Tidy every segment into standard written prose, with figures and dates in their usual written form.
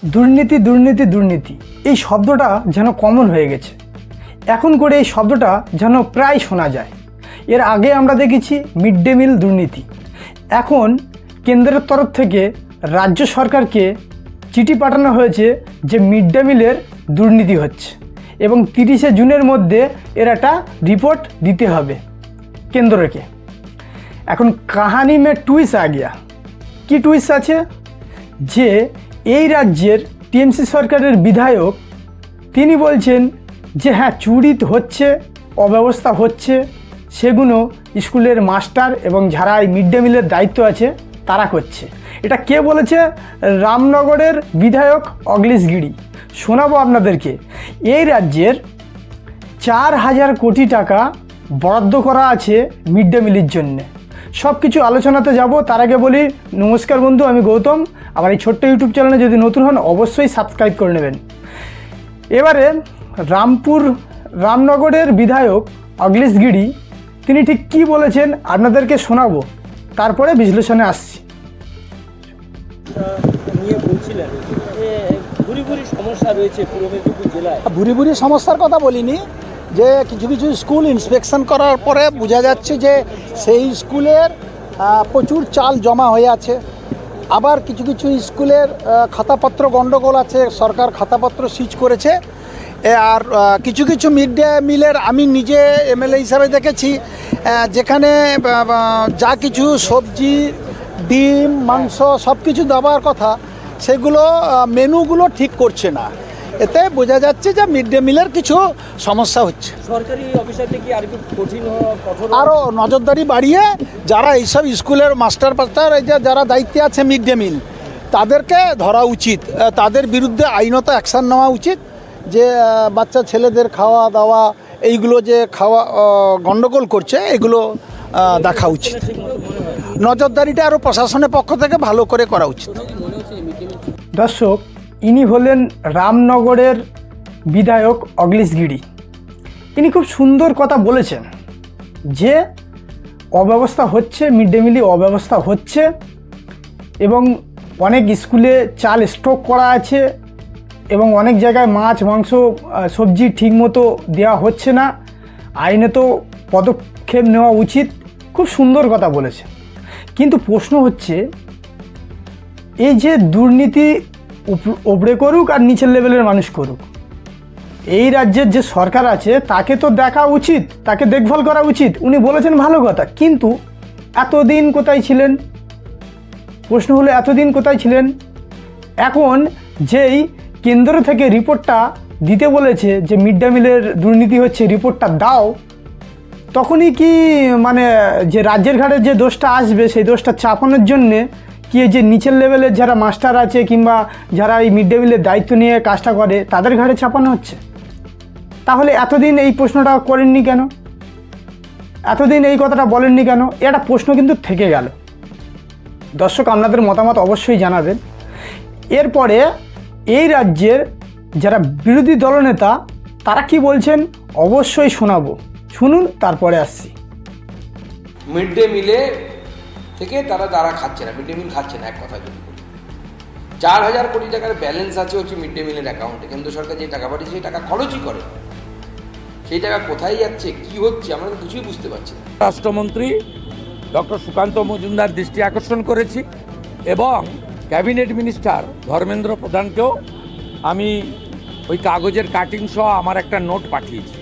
দুর্নীতি দুর্নীতি দুর্নীতি এই শব্দটা যেন কমন হয়ে গেছে। এখন করে এই শব্দটা যেন প্রায় শোনা যায়। এর আগে আমরা দেখেছি মিড ডে মিল দুর্নীতি। এখন কেন্দ্রের তরফ থেকে রাজ্য সরকারকে চিঠি পাঠানো হয়েছে যে মিড ডে মিলের দুর্নীতি হচ্ছে এবং 30শে জুনের মধ্যে এর একটা রিপোর্ট দিতে হবে কেন্দ্রকে। এখন কাহানি মে টুইস্ট আ গিয়া। কি টুইস্ট আছে যে এই রাজ্যের টিএমসি সরকারের বিধায়ক তিনি বলছেন যে হ্যাঁ চুরি হচ্ছে, অব্যবস্থা হচ্ছে, সেগুলো স্কুলের মাস্টার এবং যারা এই মিড ডে মিলের দায়িত্ব আছে তারা করছে। এটা কে বলেছে? রামনগরের বিধায়ক অখিলেশ গিরি। শোনাবো আপনাদেরকে। এই রাজ্যের 4000 কোটি টাকা বরাদ্দ করা আছে মিড ডে মিলের জন্যে। সব কিছু আলোচনাতে যাব। তার আগে বলি নমস্কার বন্ধু, আমি গৌতম। আমার এই ছোট্ট ইউটিউব চ্যানেলে যদি নতুন হন অবশ্যই সাবস্ক্রাইব করে নেবেন। এবারে রামনগরের বিধায়ক অখিলেশ গিরি তিনি ঠিক কী বলেছেন আপনাদেরকে শোনাবো, তারপরে বিশ্লেষণে আসছি। ভুরি ভুরি সমস্যার কথা বলিনি, যে কিছু কিছু স্কুল ইন্সপেকশন করার পরে বোঝা যাচ্ছে যে সেই স্কুলের প্রচুর চাল জমা হয়ে আছে। আবার কিছু কিছু স্কুলের খাতাপত্র গণ্ডগোল আছে, সরকার খাতাপত্র সিজ করেছে। আর কিছু কিছু মিড ডে মিলের আমি নিজে এমএলএ হিসাবে দেখেছি যেখানে যা কিছু সবজি, ডিম, মাংস সব কিছু দেওয়ার কথা সেগুলো মেনুগুলো ঠিক করছে না। এতে বোঝা যাচ্ছে যে মিড ডে মিলের কিছু সমস্যা হচ্ছে। সরকারি অফিসারদের কি আরও নজরদারি বাড়িয়ে যারা এইসব স্কুলের মাস্টার যারা দায়িত্বে আছে মিড ডে মিল তাদেরকে ধরা উচিত, তাদের বিরুদ্ধে আইনত অ্যাকশান নেওয়া উচিত। যে বাচ্চা ছেলেদের খাওয়া দাওয়া এইগুলো যে গণ্ডগোল করছে এগুলো দেখা উচিত। নজরদারিটা আরও প্রশাসনের পক্ষ থেকে ভালো করে করা উচিত। দর্শক, ইনি হলেন রামনগরের বিধায়ক অখিলেশ গিরি। ইনি খুব সুন্দর কথা বলেছেন যে অব্যবস্থা হচ্ছে, মিড ডে মিলে অব্যবস্থা হচ্ছে এবং অনেক স্কুলে চাল স্টক করা আছে এবং অনেক জায়গায় মাছ, মাংস, সবজি ঠিকমতো দেওয়া হচ্ছে না। আইনে তো পদক্ষেপ নেওয়া উচিত। খুব সুন্দর কথা বলেছে। কিন্তু প্রশ্ন হচ্ছে এই যে দুর্নীতি ওপরে করুক আর নিচের লেভেলের মানুষ করুক, এই রাজ্যের যে সরকার আছে তাকে তো দেখা উচিত, তাকে দেখভাল করা উচিত। উনি বলেছেন ভালো কথা, কিন্তু এতদিন কোথায় ছিলেন? প্রশ্ন হলো এতদিন কোথায় ছিলেন? এখন যেই কেন্দ্র থেকে রিপোর্টটা দিতে বলেছে যে মিড ডে মিলের দুর্নীতি হচ্ছে, রিপোর্টটা দাও, তখনই কি মানে যে রাজ্যের ঘাড়ে যে দোষটা আসবে সেই দোষটা চাপানোর জন্যে কি এই যে নিচের লেভেলের যারা মাস্টার আছে কিংবা যারা এই মিড ডে মিলের দায়িত্ব নিয়ে কাজটা করে তাদের ঘাড়ে চাপানো হচ্ছে? তাহলে এতদিন এই প্রশ্নটা করেননি কেন? এতদিন এই কথাটা বলেননি কেন? এটা প্রশ্ন কিন্তু থেকে গেল। দর্শক, আপনাদের মতামত অবশ্যই জানাবেন। এরপরে এই রাজ্যের যারা বিরোধী দলনেতা তারা কি বলছেন অবশ্যই শোনাবো। শুনুন, তারপরে আসছি। মিড ডে মিলে থেকে যারা খাচ্ছে না, মিড ডে মিল খাচ্ছে না, এক কথা যদি বলি 4000 কোটি টাকার ব্যালেন্স আছে হচ্ছে মিড ডে মিলের অ্যাকাউন্টে। কেন্দ্র সরকার যে টাকা পাঠিয়েছে সেই টাকা খরচই করে, সেই টাকা কোথায় যাচ্ছে, কি হচ্ছে, আমরা তো কিছুই বুঝতে পারছি না। রাষ্ট্রমন্ত্রী ডক্টর সুকান্ত মজুমদার দৃষ্টি আকর্ষণ করেছি এবং ক্যাবিনেট মিনিস্টার ধর্মেন্দ্র প্রধানকেও আমি ওই কাগজের কাটিং সহ আমার একটা নোট পাঠিয়েছি।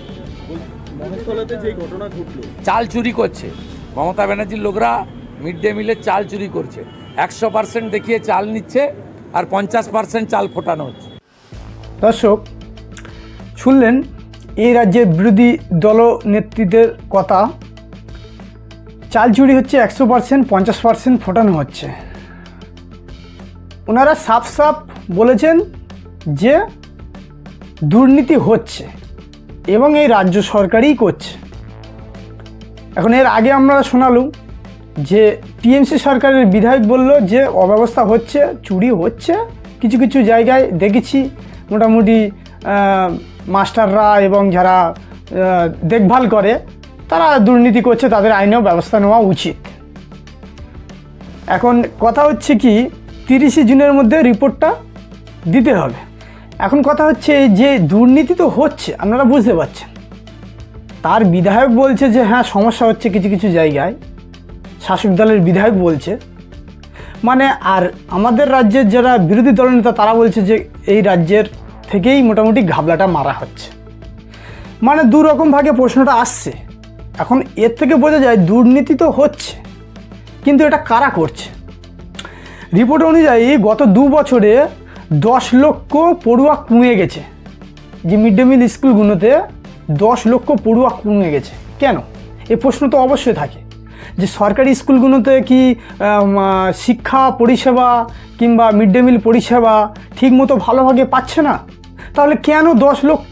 চাল চুরি করছে মমতা ব্যানার্জির লোকরা, মিড ডে মিলে চাল চুরি করছে। 100% দেখিয়ে চাল নিচ্ছে আর 50% চাল ফোটানো হচ্ছে। দর্শক শুনলেন এই রাজ্যের বিরোধী দল নেতৃত্বের কথা। চাল চুরি হচ্ছে 100%, 50% ফোটানো হচ্ছে। ওনারা সাফ সাফ বলেছেন যে দুর্নীতি হচ্ছে এবং এই রাজ্য সরকারই করছে। এখন এর আগে আমরা শোনালুম যে টিএমসি সরকারের বিধায়ক বলল যে অব্যবস্থা হচ্ছে, চুরি হচ্ছে। কিছু কিছু জায়গায় দেখেছি মোটামুটি মাস্টাররা এবং যারা দেখভাল করে তারা দুর্নীতি করছে, তাদের আইনেও ব্যবস্থা নেওয়া উচিত। এখন কথা হচ্ছে কি 30শে জুনের মধ্যে রিপোর্টটা দিতে হবে। এখন কথা হচ্ছে যে দুর্নীতি তো হচ্ছে, আপনারা বুঝতে পারছেন, তার বিধায়ক বলছে যে হ্যাঁ সমস্যা হচ্ছে কিছু কিছু জায়গায়, শাসক দলের বিধায়ক বলছে, মানে আর আমাদের রাজ্যের যারা বিরোধী দলনেতা তারা বলছে যে এই রাজ্যের থেকেই মোটামুটি ঘাবলাটা মারা হচ্ছে। মানে দুরকম ভাগে প্রশ্নটা আসছে। এখন এর থেকে বোঝা যায় দুর্নীতি তো হচ্ছে, কিন্তু এটা কারা করছে। রিপোর্ট অনুযায়ী গত 2 বছরে 10 লক্ষ পড়ুয়া কমে গেছে, যে মিড ডে মিল স্কুলগুলোতে 10 লক্ষ পড়ুয়া কমে গেছে। কেন? এই প্রশ্ন তো অবশ্যই থাকে যে সরকারি স্কুলগুলোতে কি শিক্ষা পরিষেবা কিংবা মিড ডে মিল পরিষেবা ঠিকমতো ভালোভাবে পাচ্ছে না? তাহলে কেন 10 লক্ষ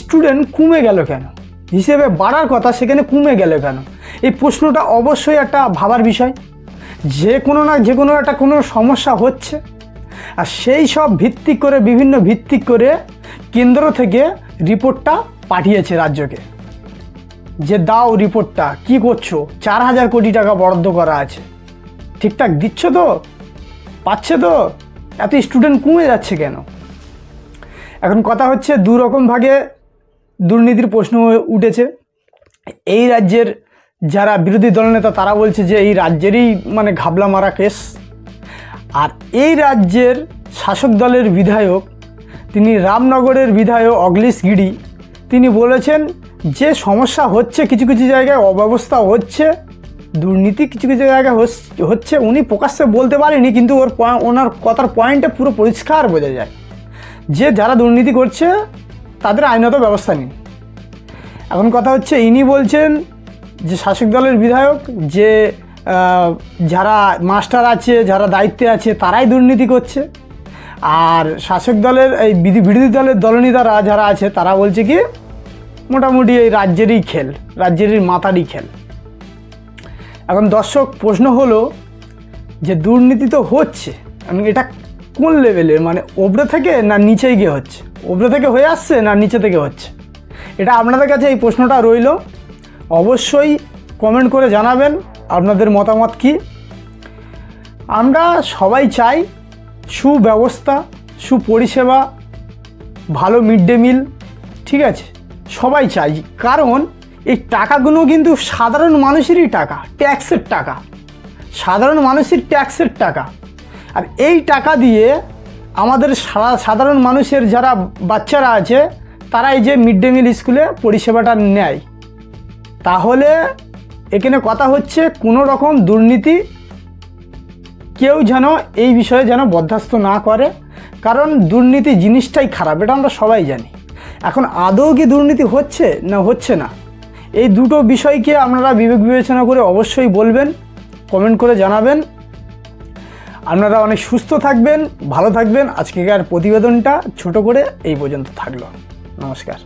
স্টুডেন্ট কমে গেল, কেন হিসেবে বাড়ার কথা সেখানে কমে গেল কেন? এই প্রশ্নটা অবশ্যই একটা ভাবার বিষয়। যে কোনো একটা কোনো সমস্যা হচ্ছে, আর সেই সব ভিত্তি করে বিভিন্ন ভিত্তি করে কেন্দ্র থেকে রিপোর্টটা পাঠিয়েছে রাজ্যকে, যে দাও রিপোর্টটা, কি করছো, 4000 কোটি টাকা বরাদ্দ করা আছে, ঠিকঠাক দিচ্ছ তো, পাচ্ছে তো, এত স্টুডেন্ট কমে যাচ্ছে কেন? এখন কথা হচ্ছে দুরকম ভাগে দুর্নীতির প্রশ্ন উঠেছে। এই রাজ্যের যারা বিরোধী দলনেতা তারা বলছে যে এই রাজ্যেরই মানে ঘাবলা মারা কেস, আর এই রাজ্যের শাসক দলের বিধায়ক, তিনি রামনগরের বিধায়ক অগ্লিশ গিরি, তিনি বলেছেন যে সমস্যা হচ্ছে কিছু কিছু জায়গায়, অব্যবস্থা হচ্ছে, দুর্নীতি কিছু কিছু জায়গায় হচ্ছে। উনি প্রকাশ্যে বলতে পারেনি, কিন্তু ওনার কথার পয়েন্টে পুরো পরিষ্কার বোঝা যায় যে যারা দুর্নীতি করছে তাদের আইনত ব্যবস্থা নিন। এখন কথা হচ্ছে ইনি বলছেন যে শাসক দলের বিধায়ক যে যারা মাস্টার আছে, যারা দায়িত্বে আছে তারাই দুর্নীতি করছে, আর শাসক দলের এই বিরোধী দলের দলনেতারা যারা আছে তারা বলছে কি মোটামুটি এই রাজ্যেরই খেল, রাজ্যেরই মাথারই খেল। এখন দর্শক প্রশ্ন হলো যে দুর্নীতি তো হচ্ছে, এটা কোন লেভেলের, মানে ওপরে থেকে না নিচে গিয়ে হচ্ছে, ওপরে থেকে হয়ে আসছে না নিচে থেকে হচ্ছে? এটা আপনাদের কাছে এই প্রশ্নটা রইল। অবশ্যই কমেন্ট করে জানাবেন আপনাদের মতামত কি। আমরা সবাই চাই সুব্যবস্থা, সুপরিষেবা, ভালো মিড ডে মিল, ঠিক আছে, সবাই চাই, কারণ এই টাকাগুলো কিন্তু সাধারণ মানুষেরই টাকা, ট্যাক্সের টাকা, সাধারণ মানুষের ট্যাক্সের টাকা। আর এই টাকা দিয়ে আমাদের সাধারণ মানুষের যারা বাচ্চারা আছে তারা এই যে মিড ডে মিল স্কুলে পরিষেবাটা নেয়, তাহলে এখানে কথা হচ্ছে কোনো রকম দুর্নীতি কেউ যেন এই বিষয়ে যেন বরদাস্ত না করে, কারণ দুর্নীতি জিনিসটাই খারাপ, এটা আমরা সবাই জানি। এখন আদৌ কি দুর্নীতি হচ্ছে না হচ্ছে না, এই দুটো বিষয়কে আপনারা বিবেক বিবেচনা করে অবশ্যই বলবেন, কমেন্ট করে জানাবেন। আপনারা অনেক সুস্থ থাকবেন, ভালো থাকবেন। আজকেকার প্রতিবেদনটা ছোট করে এই পর্যন্ত থাকলো। নমস্কার।